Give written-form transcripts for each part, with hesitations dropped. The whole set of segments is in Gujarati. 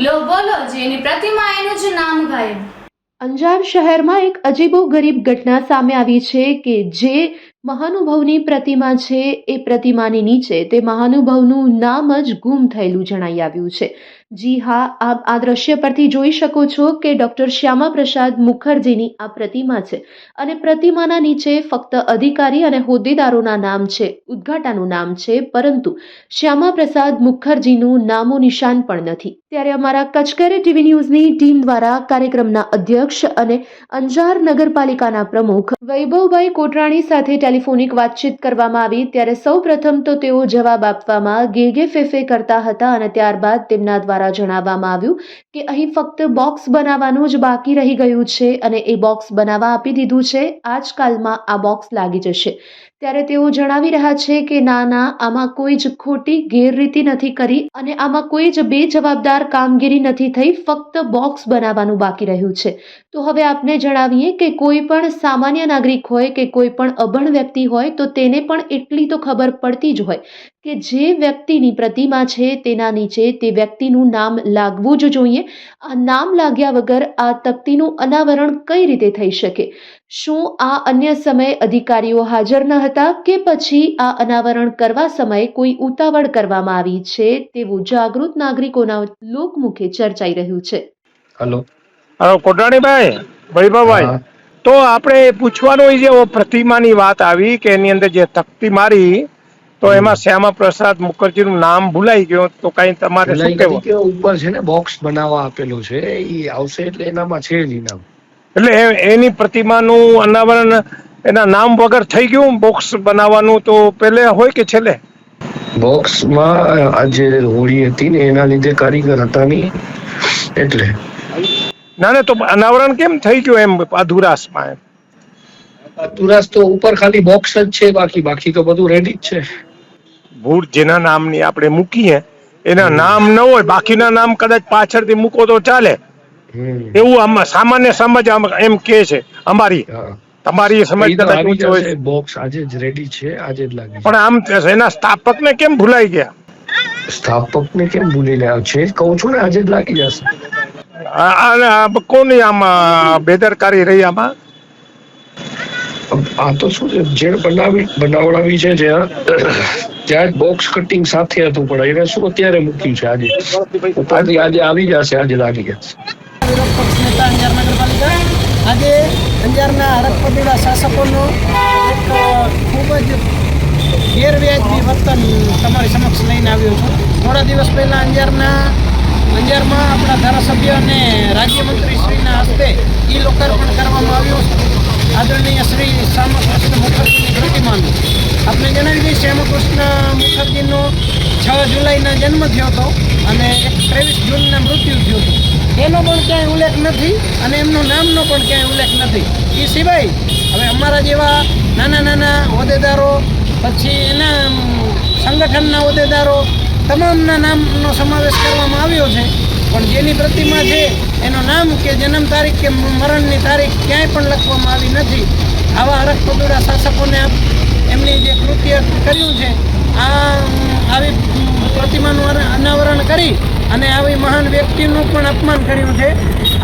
લો બોલો જેની પ્રતિમા એનું જ નામ ગાયબ। અંજાર શહેરમાં એક અજીબોગરીબ ઘટના સામે આવી છે કે જે મહાનુભાવની પ્રતિમા છે એ પ્રતિમાની નીચે તે મહાનુભાવનું નામ જ ગુમ થયેલું જણાઈ આવ્યું છે। જી હા, આપ આ દ્રશ્ય પરથી જોઈ શકો છો કે ડોક્ટર શ્યામા પ્રસાદ મુખર્જીની આ પ્રતિમા છે અને પ્રતિમાના નીચે ફક્ત અધિકારી અને હોદ્દેદારોના નામ છે, ઉદ્ઘાટનનું નામ છે, પરંતુ શ્યામા પ્રસાદ મુખર્જીનું નામો નિશાન પણ નથી। ત્યારે અમારા કચકરે ટીવી ન્યૂઝની ટીમ દ્વારા કાર્યક્રમના અધ્યક્ષ અને અંજાર નગરપાલિકાના પ્રમુખ વૈભવભાઈ કોટરાણી સાથે ટેલિફોનિક વાતચીત કરવામાં આવી ત્યારે સૌપ્રથમ તો તેઓ જવાબ આપવામાં ગેગે ફેફે કરતા હતા અને ત્યારબાદ તેમના દ્વારા જણાવવામાં આવ્યું કે અહીં ફક્ત બોક્સ બનાવવાનું જ બાકી રહી ગયું છે અને એ બોક્સ બનાવવા આપી દીધું છે, આજકાલમાં આ બોક્સ લાગી જશે। ત્યારે તેઓ જણાવી રહ્યા છે કે ના, આમાં કોઈ જ ખોટી ગેરરીતિ નથી કરી અને આમાં કોઈ જ બેજવાબદાર કામગીરી નથી થઈ, ફક્ત બોક્સ બનાવવાનું બાકી રહ્યું છે। તો હવે આપને જણાવીએ કે કોઈ પણ સામાન્ય નાગરિક હોય કે કોઈ પણ અભણ વ્યક્તિ હોય તો તેને પણ એટલી તો ખબર પડતી જ હોય કે જે વ્યક્તિની પ્રતિમા છે તેના નીચે તે વ્યક્તિનું નામ લાગવું જ જોઈએ। આ નામ લાગ્યા વગર આ તકતીનું અનાવરણ કઈ રીતે થઈ શકે? શું આ અન્ય સમયે અધિકારીઓ હાજર ન હતા કે પછી આ અનાવરણ કરવા સમયે કોઈ ઉતાવળ કરવામાં આવી છે તેવું જાગૃત નાગરિકોના લોકમુખે ચર્ચાઈ રહ્યું છે। હલો કોટરાણીભાઈ, વૈભવભાઈ, હા તો આપણે પૂછવાનું હોય છે, પ્રતિમાની વાત આવી કે એની અંદર જે તકતી મારી તો એમાં શ્યામા પ્રસાદ મુખર્જીનું નામ ભૂલાઈ ગયો, તો કઈ તમારે શું કહેવું? કે ઉપર છે ને બોક્સ બનાવવા આપેલું છે, એ આવશે એટલે એનામાં છે જ નામ, એટલે એની પ્રતિમાનું અનાવરણ એના નામ વગર થઈ ગયું। બોક્સ બનાવવાનું તો પહેલે હોય કે છેલ્લે? બોક્સમાં આજે હોળી હતી ને એના લીધે કારીગર હતા નહીં એટલે ના, તો અનાવરણ કેમ થઈ ગયું એમ અધુરાશમાં? એમ તુરાસ તો ઉપર ખાલી બોક્સ જ છે, બાકી તો બધું રેડી જ છે। ભૂલ જેના નામની આપણે મૂકીએ એના નામ ન હોય, બાકીના નામ કદાચ પાછળથી મૂકો તો ચાલે, એવું આમાં સામાન્ય સમજ એમ કે છે અમારી। તમારી સમજ કદાચ ઊંચી હોય, બોક્સ આજે જ રેડી છે, આજે જ લાગી। પણ આમ એના સ્થાપકને કેમ ભૂલાઈ ગયા? સ્થાપકને કેમ ભૂલી ગયા છે? કહું છું ને આજે જ લાગી જશે। કોની આમાં બેદરકારી રહી આમાં? આ તો શું છે, જે બનાવડાવી છે ત્યાં બોક્સ કટિંગ સાથે હતું, પણ એને શું અત્યારે મૂક્યું છે આજે આજે આવી જશે, આજે લાગી જશે। વિરોધ પક્ષ નેતા અંજાર નગરપાલિકા આજે અંજારના હડપપદીડા શાસકોનો એક ખૂબ જ ગેરવ્યાજબી વર્તન તમારી સમક્ષ લઈને આવ્યો છું। થોડા દિવસ પહેલાં અંજારમાં આપણા ધારાસભ્ય અને રાજ્યમંત્રી શ્રીના હસ્તે ઈ લોકાર્પણ કરવામાં આવ્યું આદરણીય શ્રી શ્યામાકૃષ્ણ મુખર્જીની પ્રતિમાનું। આપણે જણાવી દઈએ, શ્યામાકૃષ્ણ મુખર્જીનો 6 જુલાઈના જન્મ થયો હતો અને 23 જૂનના મૃત્યુ થયું હતું। એનો પણ ક્યાંય ઉલ્લેખ નથી અને એમનું નામનો પણ ક્યાંય ઉલ્લેખ નથી। એ સિવાય હવે અમારા જેવા નાના હોદ્દેદારો, પછી એના સંગઠનના હોદ્દેદારો, તમામના નામનો સમાવેશ કરવામાં આવ્યો છે, પણ જેની પ્રતિમા છે એનું નામ કે જન્મ તારીખ કે મરણની તારીખ ક્યાંય પણ લખવામાં આવી નથી। આવા હરખપદુડા શાસકોને એમની જે કૃત્ય કર્યું છે, આવી પ્રતિમાનું અનાવરણ કરી અને આવી મહાન વ્યક્તિનું પણ અપમાન કર્યું છે।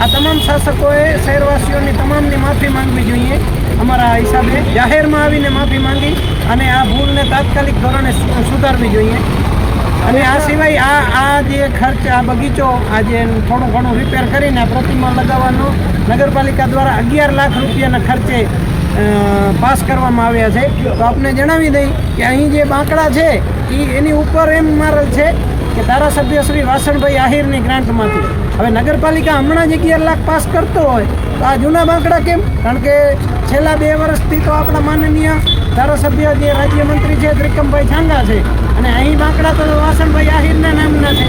આ તમામ શાસકોએ શહેરવાસીઓની તમામની માફી માંગવી જોઈએ। અમારા હિસાબે જાહેરમાં આવીને માફી માંગી અને આ ભૂલને તાત્કાલિક ધોરણે સુધારવી જોઈએ। અને આ સિવાય આ જે ખર્ચ, આ બગીચો આજે થોડું ઘણું રિપેર કરીને આ પ્રતિમા લગાવવાનો નગરપાલિકા દ્વારા 11 લાખ રૂપિયાના ખર્ચે પાસ કરવામાં આવ્યા છે। તો આપને જણાવી દઈ કે અહીં જે બાંકડા છે એની ઉપર એમ મારેલ છે કે ધારાસભ્ય શ્રી વાસણભાઈ આહિરની ગ્રાન્ટમાંથી। હવે નગરપાલિકા હમણાં જ 11 લાખ પાસ કરતો હોય તો આ જૂના બાંકડા કેમ? કારણ કે છેલ્લા 2 વર્ષથી તો આપણા માનનીય ધારાસભ્ય જે રાજ્યમંત્રી છે ત્રિકમભાઈ છાંગા છે અને અહીં બાંકડા તો વાસણભાઈ આહિરના નામના છે,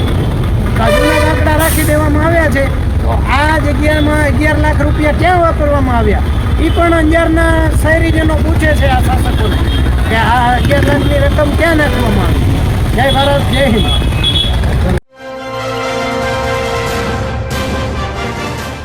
તો આ જૂના બાંકડા રાખી દેવામાં આવ્યા છે। તો આ જગ્યામાં 11 લાખ રૂપિયા ક્યાં વાપરવામાં આવ્યા એ પણ અંજારના શહેરીજનો પૂછે છે આ શાસકોને કે આ 11 લાખની રકમ ક્યાં નાખવામાં આવી। જય ભારત, જય હિન્દ।